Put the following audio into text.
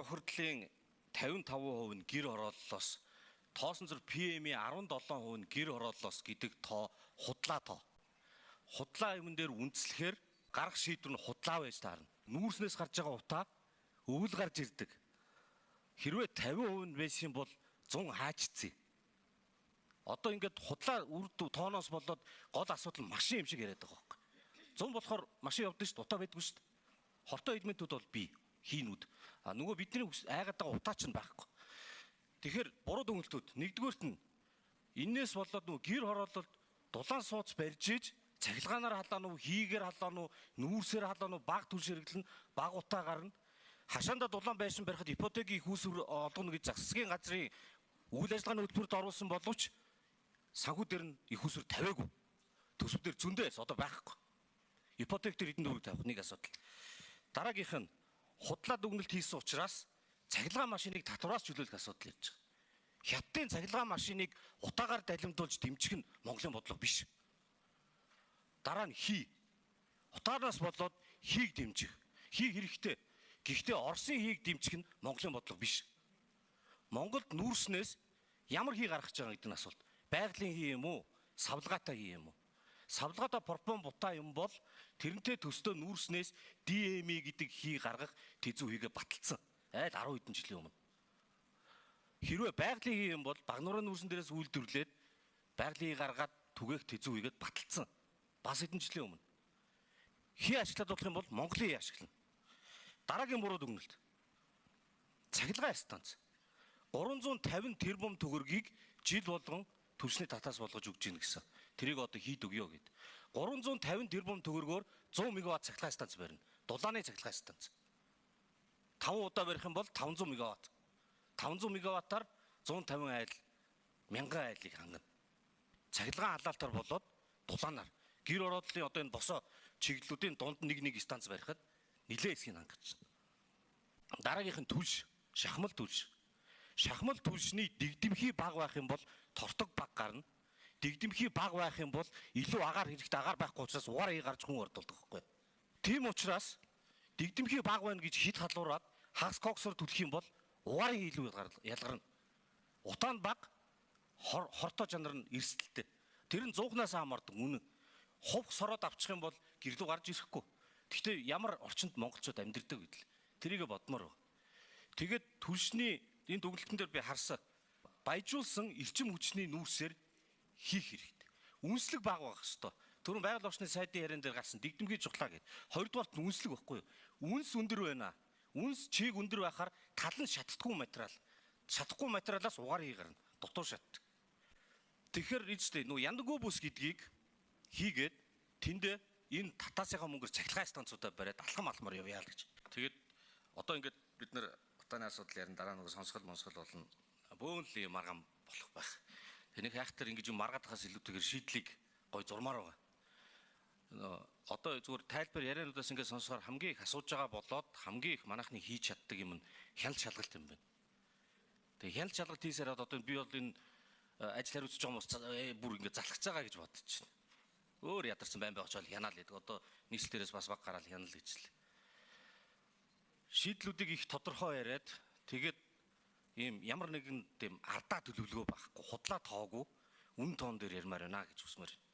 тохирдлын 55% нь гэр хорооллоос тоосон зур PM-ийн 17% нь гэр хорооллоос гэдэг тоо худлаа тоо. Худлаа юмн дээр үндэслэхээр гарах шийдвэр нь худлаа байж таарна. Нүүрснээс гарч байгаа утаа өвөл гарч ирдэг. Хэрвээ 50% нь байсан бол 100 хаачцээ. Одоо ингээд худлаа үрд тооноос болоод гол асуудал машин юм шиг яриад байгаа байхгүй. 100 болохоор машин явдаг шүү дээ, утаа байдгүй шүү дээ. Хортой элементүүд бол бий, хийнүүд. А нөгөө бидний айгаад байгаа утаа ч байхгүй. Тэгэхээр буруу дүгнэлтүүд нэгдүгээрт нь энээс болоод нөгөө гэр хороололд дулаан сууц барьж иж цахилгаанаар халаа нү, хийгээр халаа нү, нүүрсээр халаа нү, баг түлш хэрэглэн баг утаа гарна. Хашаанда дулаан байшин барихад ипотекийн их усүр олгоно гэж засгийн газрын үйл ажиллагааны хөтөлбөрт оруулсан боловч санхүү дээр нь их усүр тавиагүй. Төсөв дээр зөндөөс одоо байхгүй. Ипотек дээр хэдэн төгрөг тавих нэг асуудал. Дараагийнх нь худлаа дүгнэлт хийсэн учраас цахилгаан машиныг татвараас чөлөөлөх асуудал ярьж байгаа. Хятадын цахилгаан машиныг утаагаар далимдуулж дэмжих нь Монголын бодлого биш. Дараа нь хий. Утаараас болоод хийг дэмжих. Хий хэрэгтэй. Гэхдээ Оросын хийг дэмжих нь Монголын бодлого биш. Монголд нүүрснээс ямар хий гаргаж байгаа гэдэг нь асуулт. Байгалийн хий юм уу? Савлгаатай хий юм уу? Савлгаатай пропон бутаа юм бол тэрнтэй төстөө нүүрснээс DME гэдэг хий гаргах тэзүү хийгээ баталсан. Айл 10 хэдэн жилийн өмнө. Хэрвээ байгалийн хий юм бол багнуурын нүүрсэн дээрээс үйлдвэрлээд байгалийн хий гаргаад түгээх тэзүү хийгээд баталсан. Бас хэдэн жилийн өмнө. Хий ашиглаад болох юм бол Монголын хий ашиглана. Дараагийн буруу дүгнэлт. Цахилгаан станц 350 тэрбум төгрөгийг жил болгон төвчний татаас болгож өгч гин гэсэн. Тэрийг одоо хийд өгөө гэд. 350 тэрбум төгрөгөөр 100 мегаватт цахилгаан станц барина. Дулааны цахилгаан станц. 5 удаа барих юм бол 500 мегаватт. 500 мегаваттаар 150 айл 1000 айлыг хангана. Цахилгаан халаалтаар болоод дулаанаар гэр ороодлын одоо энэ босоо чиглэлүүдийн дунд нэг станц барихад нилээ хэсгийг хангаж байна. Дараагийнх нь түлш, шахмал түлш. Шахмал түлшний дэгдэмхий баг байх юм бол тортог баг гарна. Дэгдэмхий баг байх юм бол илүү агаар хэрэгтэй агаар байхгүй учраас угаар хий гарч хүн ордолдог байхгүй. Тийм учраас дэгдэмхий баг байна гэж хит халуураад хагас коксоор түлхэх юм бол угаарын хий илүү ялгарна. Утаанд баг хортой жанр нь эрсдэлтэй. Тэр нь 100-наас хамаардаг үнэн. Хувх сороод авчих юм бол гэрлүү гарч ирэхгүй. Гэхдээ ямар орчинд монголчууд амьдэрдэг гэдэл. Тэрийг бодмоор байна. Тэгээд түлшний энэ дүгнэлтэн дээр би харсан. Баяжуулсан эрчим хүчний нүүрсээр хийх хэрэгтэй. Үнслэг баг байх хэвээр. Түрүүн байгаль орчны сайдын яриан дээр гарсан дэгдэмхий чухлаа гэд. Хоёрдугаарт нь үнслэг байхгүй юу? Үнс өндөр байна. Үнс чиг өндөр байхаар тал нь шатдаггүй материал. Шатахгүй материалаас угаар хий гарна. Дотор шатдаг. Тэгэхээр ийжтэй нөө яндаггүй бүс гэдгийг хийгээд тэндээ энэ татаасынхаа мөнгөөр цахилгаан станцуудаа бариад алхам алмаар явъя л гэж. Тэгээд одоо ингээд бид нэр утааны асуудал ярин дараа нэг сонсгол болно. Бөөнлийн маргам болох байх. Тэнийг хайхтар ингэж юм маргаад хаас илүүтэйгээр шийдлийг гой зурмаар байгаа. Одоо зүгээр тайлбар яриануудаас ингээд сонсохоор хамгийн их асууж байгаа болоод хамгийн их манайхны хийж чаддаг юм нь хяналт шалгалт юм байна. Тэгээ хяналт шалгалт хийсээр одоо би бол энэ ажил хариуцж байгаа хүмүүс бүр ингээд залхаж байгаа гэж бодож байна. Өөр ядарсан байн байх ч бол хянаал гэдэг. Одоо нийслэл дээрээс бас баг гараал хянал гэж л. Шийдлүүдийг их тодорхой яриад тэгээд ийм ямар нэгэн тийм ардаа төлөвлөгөө байхгүй, худлаа тоогүй, үн тоон дээр ярмаар байна гэж хүсмээр байна.